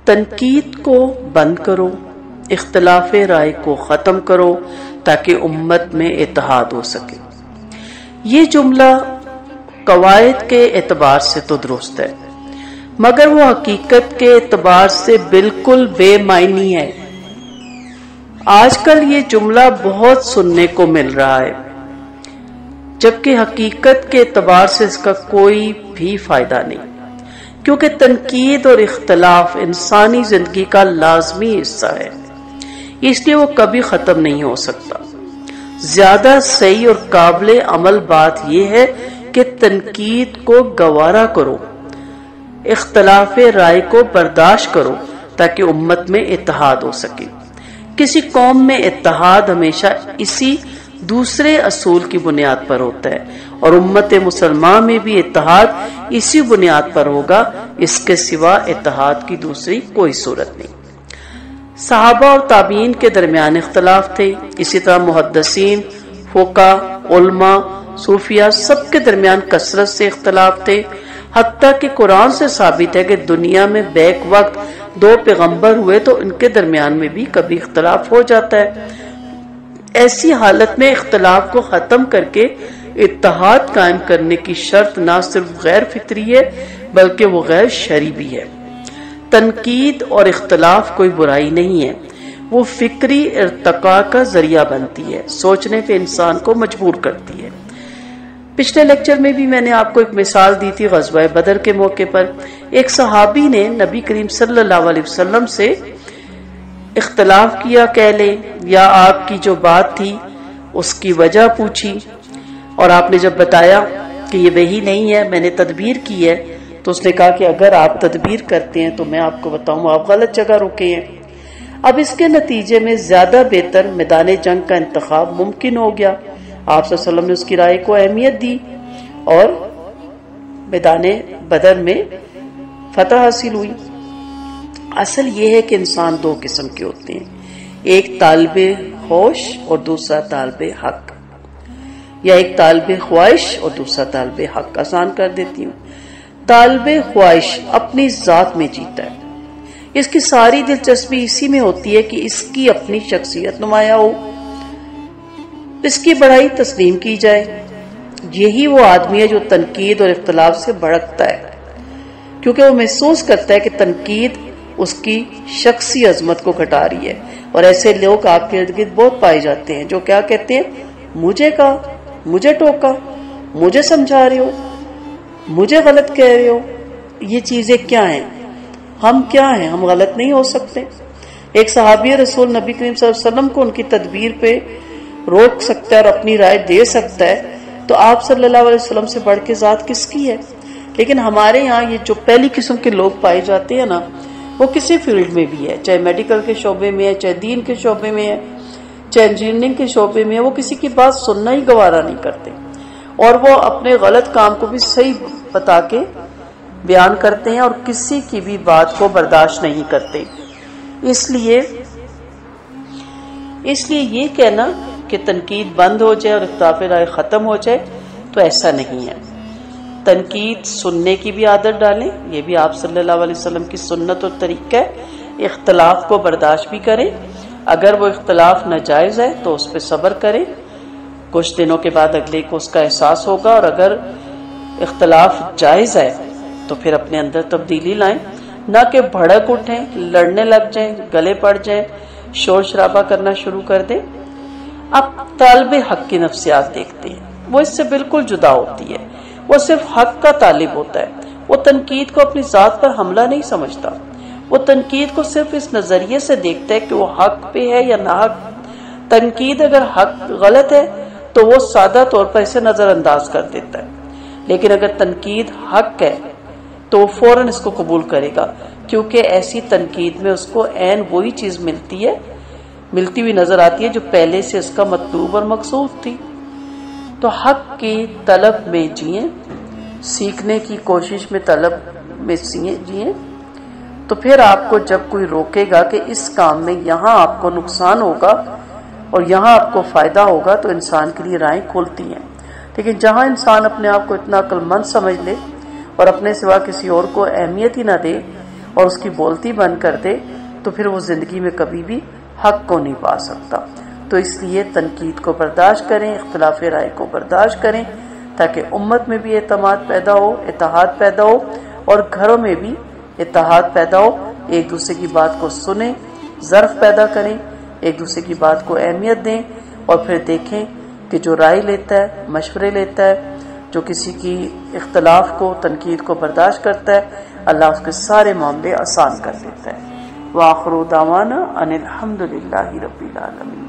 تنقید کو بند کرو، اختلاف رائے کو ختم کرو تاکہ امت میں اتحاد ہو سکے۔ یہ جملہ قواعد کے اعتبار سے تو درست ہے، مگر وہ حقیقت کے اعتبار سے بالکل بے معنی ہے۔ آج کل یہ جملہ بہت سننے کو مل رہا ہے، جبکہ حقیقت کے اعتبار سے اس کا کوئی بھی فائدہ نہیں، کیونکہ تنقید اور اختلاف انسانی زندگی کا لازمی حصہ ہے، اس لیے وہ کبھی ختم نہیں ہو سکتا۔ زیادہ صحیح اور قابل عمل بات یہ ہے کہ تنقید کو گوارا کرو، اختلاف رائے کو برداشت کرو تاکہ امت میں اتحاد ہو سکے۔ کسی قوم میں اتحاد ہمیشہ اسی دوسرے اصول کی بنیاد پر ہوتا ہے، اور امت مسلمان میں بھی اتحاد اسی بنیاد پر ہوگا، اس کے سوا اتحاد کی دوسری کوئی صورت نہیں۔ صحابہ اور تابعین کے درمیان اختلاف تھے، اسی طرح محدثین، فقہاء، علماء، صوفیاء سب کے درمیان کثرت سے اختلاف تھے، حتیٰ کہ قرآن سے ثابت ہے کہ دنیا میں بیک وقت 2 پیغمبر ہوئے تو ان کے درمیان میں بھی کبھی اختلاف ہو جاتا ہے۔ ایسی حالت میں اختلاف کو ختم کر کے اتحاد قائم کرنے کی شرط نہ صرف غیر فطری ہے بلکہ وہ غیر شرعی بھی ہے۔ تنقید اور اختلاف کوئی برائی نہیں ہے، وہ فکری ارتقاء کا ذریعہ بنتی ہے، سوچنے پہ انسان کو مجبور کرتی ہے۔ پچھلے لیکچر میں بھی میں نے آپ کو ایک مثال دی تھی غزوہ بدر کے موقع پر۔ ایک صحابی نے نبی کریم صلی اللہ علیہ وسلم سے اختلاف کیا کہہ لیں، یا آپ کی جو بات تھی اس کی وجہ پوچھی، اور آپ نے جب بتایا کہ یہ وہی نہیں ہے، میں نے تدبیر کی ہے، تو اس نے کہا کہ اگر آپ تدبیر کرتے ہیں تو میں آپ کو بتاؤں آپ غلط جگہ رکے ہیں۔ اب اس کے نتیجے میں زیادہ بہتر میدان جنگ کا انتخاب ممکن ہو گیا۔ آپ صلی اللہ علیہ وسلم نے اس کی رائے کو اہمیت دی اور میدان بدر میں فتح حاصل ہوئی۔ اصل یہ ہے کہ انسان 2 قسم کے ہوتے ہیں، ایک طالب ہوش اور دوسرا طالب حق، یا ایک طالب خواہش اور دوسرا طالب حق۔ آسان کر دیتی ہوں۔ طالب خواہش اپنی ذات میں جیتا ہے، اس کی ساری دلچسپی اسی میں ہوتی ہے کہ اس کی اپنی شخصیت نمایاں ہو، اس کی بڑائی تسلیم کی جائے۔ یہی وہ آدمی ہے جو تنقید اور اختلاف سے بھڑکتا ہے، کیونکہ وہ محسوس کرتا ہے کہ تنقید اس کی شخصی عظمت کو گھٹا رہی ہے۔ اور ایسے لوگ آپ کے ارد گرد بہت پائے جاتے ہیں جو کیا کہتے ہیں، مجھے کہا، مجھے ٹوکا، مجھے سمجھا رہے ہو، مجھے غلط کہہ رہے ہو۔ یہ چیزیں کیا ہیں؟ ہم کیا ہیں؟ ہم غلط نہیں ہو سکتے؟ ایک صحابی رسول نبی کریم صلی اللہ علیہ وسلم کو ان کی تدبیر پہ روک سکتا ہے اور اپنی رائے دے سکتا ہے، تو آپ صلی اللہ علیہ وسلم سے بڑھ کے ذات کس کی ہے؟ لیکن ہمارے یہاں یہ جو پہلی قسم کے لوگ پائے جاتے ہیں نا، وہ کسی فیلڈ میں بھی ہے، چاہے میڈیکل کے شعبے میں ہے، چاہے دین کے شعبے میں ہے، چاہے انجینئرنگ کے شعبے میں ہے، وہ کسی کی بات سننا ہی گوارا نہیں کرتے، اور وہ اپنے غلط کام کو بھی صحیح بتا کے بیان کرتے ہیں اور کسی کی بھی بات کو برداشت نہیں کرتے۔ اس لیے یہ کہنا کہ تنقید بند ہو جائے اور اختلاف رائے ختم ہو جائے تو ایسا نہیں ہے۔ تنقید سننے کی بھی عادت ڈالیں، یہ بھی آپ صلی اللہ علیہ وسلم کی سنت اور طریقہ ہے۔ اختلاف کو برداشت بھی کریں، اگر وہ اختلاف ناجائز ہے تو اس پہ صبر کریں، کچھ دنوں کے بعد اگلے کو اس کا احساس ہوگا، اور اگر اختلاف جائز ہے تو پھر اپنے اندر تبدیلی لائیں، نہ کہ بھڑک اٹھیں، لڑنے لگ جائیں، گلے پڑ جائیں، شور شرابہ کرنا شروع کر دیں۔ اب طالب حق کی نفسیات دیکھتے ہیں، وہ اس سے بالکل جدا ہوتی ہے، وہ صرف حق کا طالب ہوتا ہے، وہ تنقید کو اپنی ذات پر حملہ نہیں سمجھتا، وہ تنقید کو صرف اس نظریے سے دیکھتا ہے کہ وہ حق پہ ہے یا ناحق۔ تنقید اگر حق غلط ہے تو وہ سادہ طور پر اسے نظر انداز کر دیتا ہے، لیکن اگر تنقید حق ہے تو وہ فوراً اس کو قبول کرے گا، کیونکہ ایسی تنقید میں اس کو عین وہی چیز ملتی ہوئی نظر آتی ہے جو پہلے سے اس کا مطلوب اور مقصود تھی۔ تو حق کی طلب میں جئیں، سیکھنے کی کوشش میں طلب میں جئیں، تو پھر آپ کو جب کوئی روکے گا کہ اس کام میں یہاں آپ کو نقصان ہوگا اور یہاں آپ کو فائدہ ہوگا تو انسان کے لیے رائیں کھولتی ہیں۔ لیکن جہاں انسان اپنے آپ کو اتنا عقل مند سمجھ لے اور اپنے سوا کسی اور کو اہمیت ہی نہ دے اور اس کی بولتی بند کر دے تو پھر وہ زندگی میں کبھی بھی حق کو نہیں پا سکتا۔ تو اس لیے تنقید کو برداشت کریں، اختلاف رائے کو برداشت کریں، تاکہ امت میں بھی اعتماد پیدا ہو، اتحاد پیدا ہو، اور گھروں میں بھی اتحاد پیدا ہو، ایک دوسرے کی بات کو سنیں، ظرف پیدا کریں، ایک دوسرے کی بات کو اہمیت دیں، اور پھر دیکھیں کہ جو رائے لیتا ہے، مشورے لیتا ہے، جو کسی کی اختلاف کو، تنقید کو برداشت کرتا ہے، اللہ اس کے سارے معاملے آسان کر دیتا ہے۔ وآخر دعوانا ان الحمد للہ رب العالمین۔